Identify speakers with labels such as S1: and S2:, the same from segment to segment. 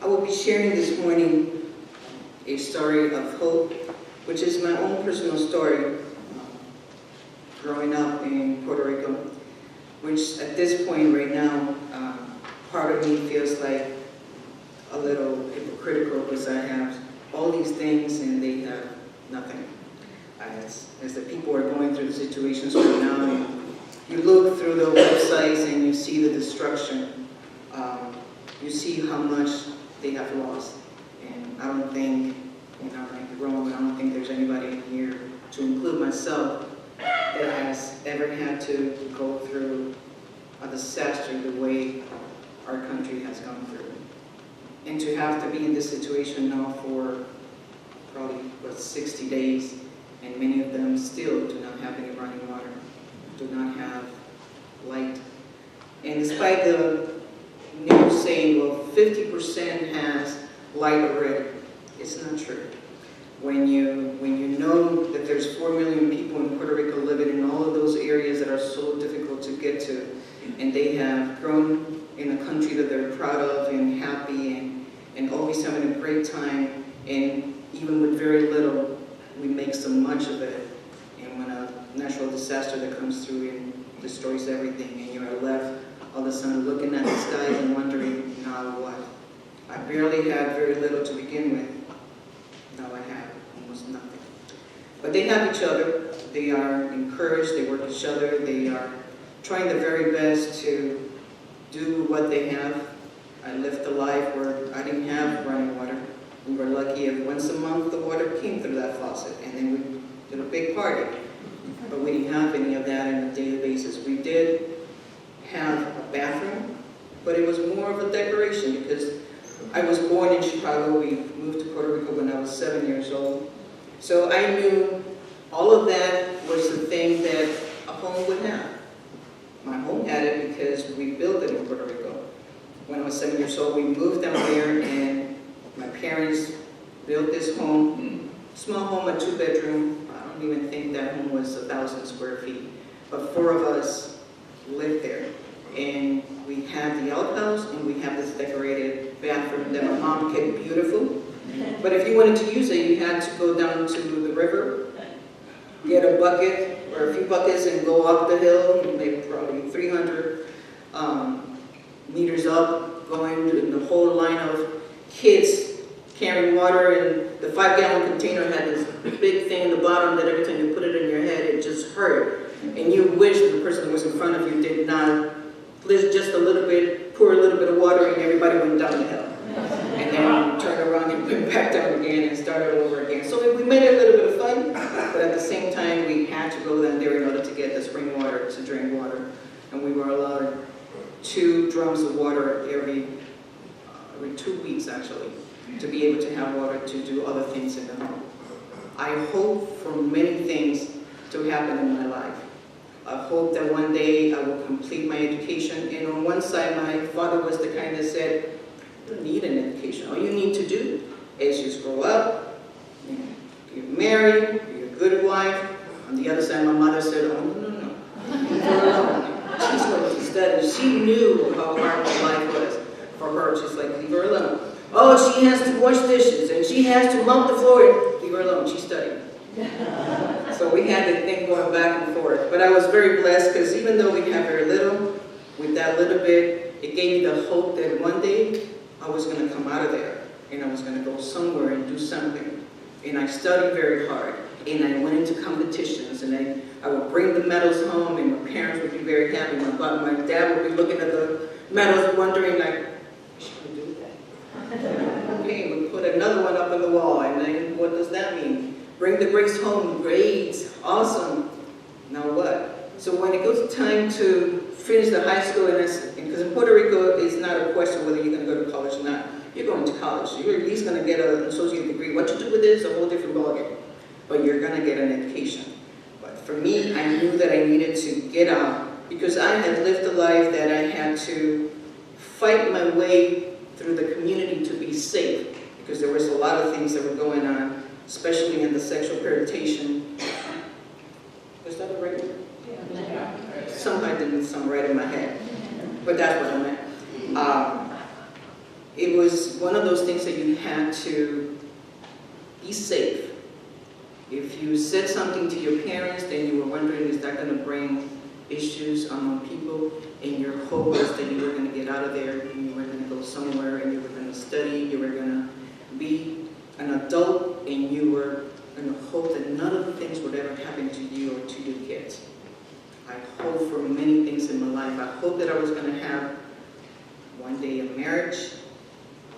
S1: I will be sharing this morning a story of hope, which is my own personal story growing up in Puerto Rico, which at this point right now, part of me feels like a little hypocritical because I have all these things and they have nothing. As the people are going through the situations right now, and you look through the websites and you see the destruction, you see how much they have lost. And I don't think, I might be wrong, but I don't think there's anybody in here, to include myself, that has ever had to go through a disaster the way our country has gone through. And to have to be in this situation now for probably, 60 days, and many of them still do not have any running water, do not have light. And despite the news saying, well, 50% has light already, it's not true. When you know that there's 4 million people in Puerto Rico living in all of those areas that are so difficult to get to, and they have grown in a country that they're proud of and happy and always having a great time, and even with very little, we make so much of it. And when a natural disaster that comes through and destroys everything, and you are left all of a sudden looking at the skies and wondering, now what? I barely had very little to begin with. Now I have almost nothing. But they have each other. They are encouraged. They work each other. They are trying their very best to do what they have. I lived a life where I didn't have running water. We were lucky if once a month the water came through that faucet, and then we did a big party. But we didn't have any of that on a daily basis. We did have a bathroom, but it was more of a decoration because I was born in Chicago. We moved to Puerto Rico when I was 7 years old. So I knew all of that was the thing that a home would have. My home had it because we built it in Puerto Rico. When I was 7 years old, we moved down there, and my parents built this home, small home, a 2-bedroom. I don't even think that home was 1,000 square feet. But 4 of us lived there. And we had the outhouse, and we have this decorated bathroom that my mom kept beautiful. But if you wanted to use it, you had to go down to the river, get a bucket or a few buckets, and go up the hill, maybe probably 300 meters up, going in the whole line of kids carrying water, and the 5-gallon container had this big thing in the bottom that every time you put it in your head, it just hurt. And you wish the person that was in front of you did not lift just a little bit, pour a little bit of water, and everybody went down the hill. And then turned around and went back down again and started over again. So we made it a little bit of fun, but at the same time, we had to go down there in order to get the spring water, to drink water. And we were allowed 2 drums of water every 2 weeks, actually, to be able to have water to do other things in the home. I hope for many things to happen in my life. I hope that one day I will complete my education. And on one side, my father was the kind that said, you don't need an education. All you need to do is just grow up, get married, be a good wife. On the other side, my mother said, oh, no. Leave her alone. She's going to study. She knew how hard my life was for her. She's like, leave her alone. Oh, she has to wash dishes, and she has to mop the floor. Leave her alone. She's studying. So we had the thing going back and forth. But I was very blessed because even though we had very little, with that little bit, it gave me the hope that one day I was going to come out of there and I was going to go somewhere and do something. And I studied very hard, and I went into competitions, and I would bring the medals home, and my parents would be very happy. My dad would be looking at the medals wondering, like, should we do that? Okay, we put another one up on the wall, and then what does that mean? Bring the grades home, grades, awesome. Now what? So when it goes time to finish the high school, because in Puerto Rico, it's not a question whether you're going to go to college or not. You're going to college. You're at least going to get an associate degree. What you do with it is a whole different ballgame. But you're going to get an education. But for me, I knew that I needed to get out because I had lived a life that I had to fight my way through the community to be safe, because there was a lot of things that were going on, especially in the sexual presentation. Was that the right word? Yeah. Somehow it didn't sound right in my head, but that's what I meant. it was one of those things that you had to be safe. If you said something to your parents, then you were wondering, is that going to bring issues among people? And your hope was that you were going to get out of there, and you were going to go somewhere, and you were going to study, you were going to be an adult, and you were going to hope that none of the things would ever happen to you or to your kids. I hope for many things in my life. I hope that I was going to have one day a marriage,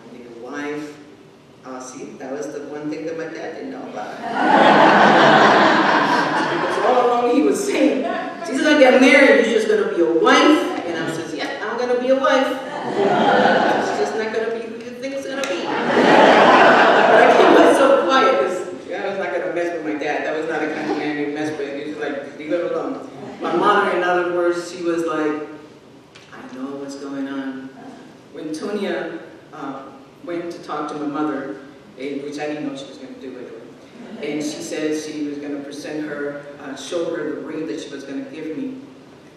S1: one day a wife. See, that was the one thing that my dad didn't know about. Because all along he was saying, she's going to get married, you're just going to be a wife. And I says, yeah, I'm going to be a wife. It's just not going to be who you think it's going to be. But I kept myself quiet because I was not going to mess with my dad. That was not the kind of man you mess with. He was like, leave it alone. My mother, in other words, she was like, I know what's going on. When Tonya went to talk to my mother, which I didn't know she was going to do it, and she said she was going to present her, show her the ring that she was going to give me.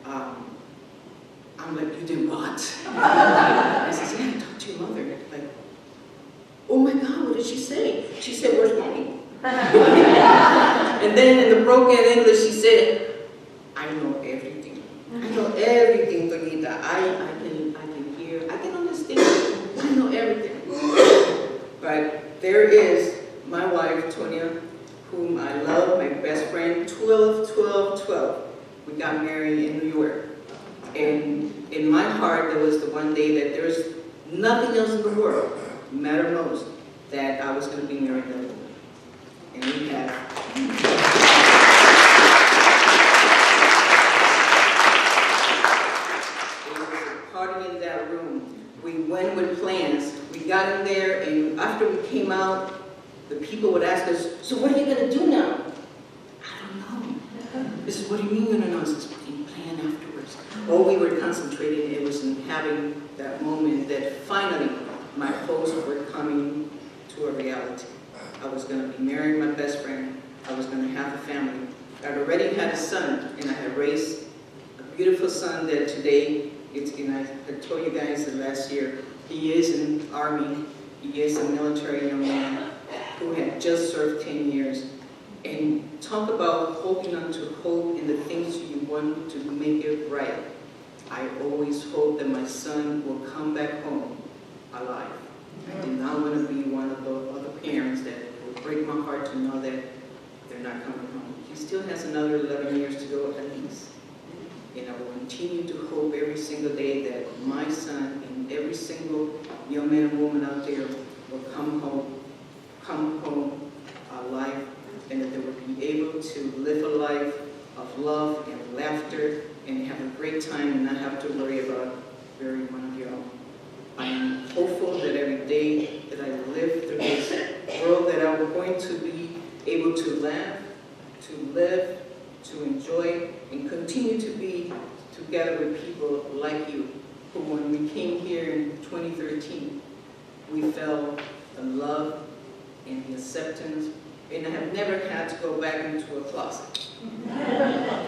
S1: I'm like, you did what? I said, yeah, I talked to your mother. Like, oh my God, what did she say? She said, where's mommy? And then in the broken English, she said, I know everything. I know everything, Tonita. I can hear, I can understand. I know everything. But there is my wife, Tonya, whom I love, my best friend, 12, 12, 12. We got married in New York. And in my heart, there was the one day that there's nothing else in the world, matter most, that I was going to be married to her. And we have. It was a party in that room. We went with plans. We got in there, and after we came out, the people would ask us, so what are you going to do now? I don't know. This is, what do you mean you don't know? This is what you plan afterwards. All we were concentrating, it was in having that moment that finally my hopes were coming to a reality. I was going to be married my best friend. I was going to have a family. I'd already had a son, and I had raised a beautiful son that today, I told you guys that last year, he is in the Army. He is a military young man who had just served 10 years. And talk about holding on to hope in the things you want to make it right. I always hope that my son will come back home alive. I do not want to be one of the other parents that will break my heart to know that they're not coming home. He still has another 11 years to go at least. And I will continue to hope every single day that my son and every single young man and woman out there will come home alive, and that they will be able to live a life of love and laughter and have a great time and not have to worry about burying one of your own. I am hopeful that every day that I live through this world that I'm going to be able to laugh, to live, to enjoy, and continue to be together with people like you, who when we came here in 2013, we felt the love and the acceptance, and I have never had to go back into a closet.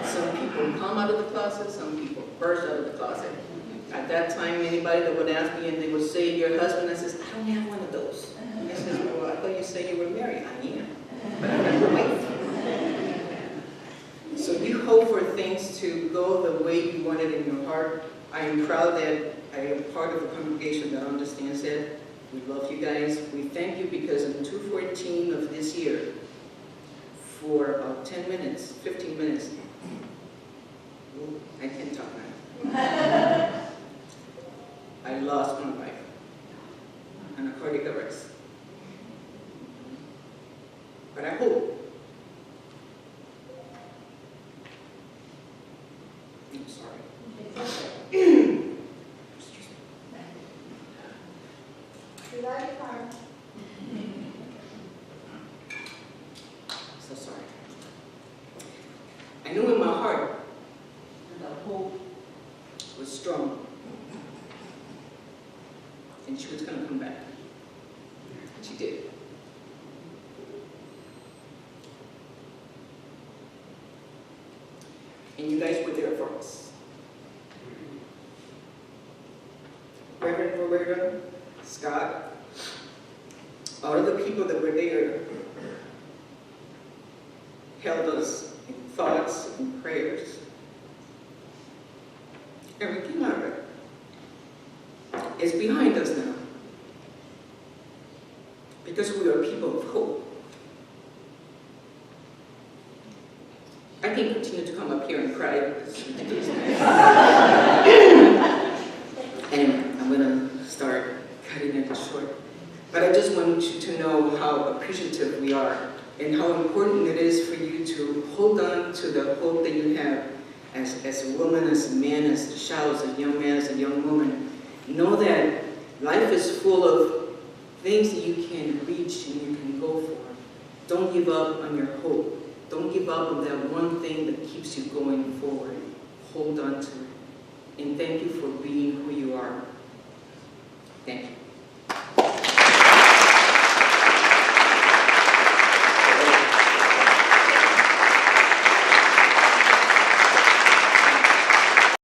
S1: Some people come out of the closet, some people burst out of the closet. At that time, anybody that would ask me and they would say, your husband, I says, I don't have one of those. I says, well, I thought you said you were married. I am, but I have a wife. So you hope for things to go the way you want it in your heart. I am proud that I am part of a congregation that understands that. We love you guys. We thank you because in 2:14 of this year, for about 10 minutes, 15 minutes, I can't talk now. I lost my wife on a cardiac arrest. But I hope. I'm sorry. So sorry. I knew in my heart that hope was strong. And she was going to come back. She did. And you guys were there for us. Reverend Roberta Scott, all of the people that were there held us in thoughts and prayers. And we came out of it. It's behind us now. Because we are people of hope. I can continue to come up here and cry. It's ridiculous. Anyway, I'm going to start cutting it short. But I just want you to know how appreciative we are and how important it is for you to hold on to the hope that you have as a woman, as a man, as a child, as a young man, as a young woman. Know that life is full of things that you can reach and you can go for. Don't give up on your hope. Don't give up on that one thing that keeps you going forward. Hold on to it. And thank you for being who you are. Thank you.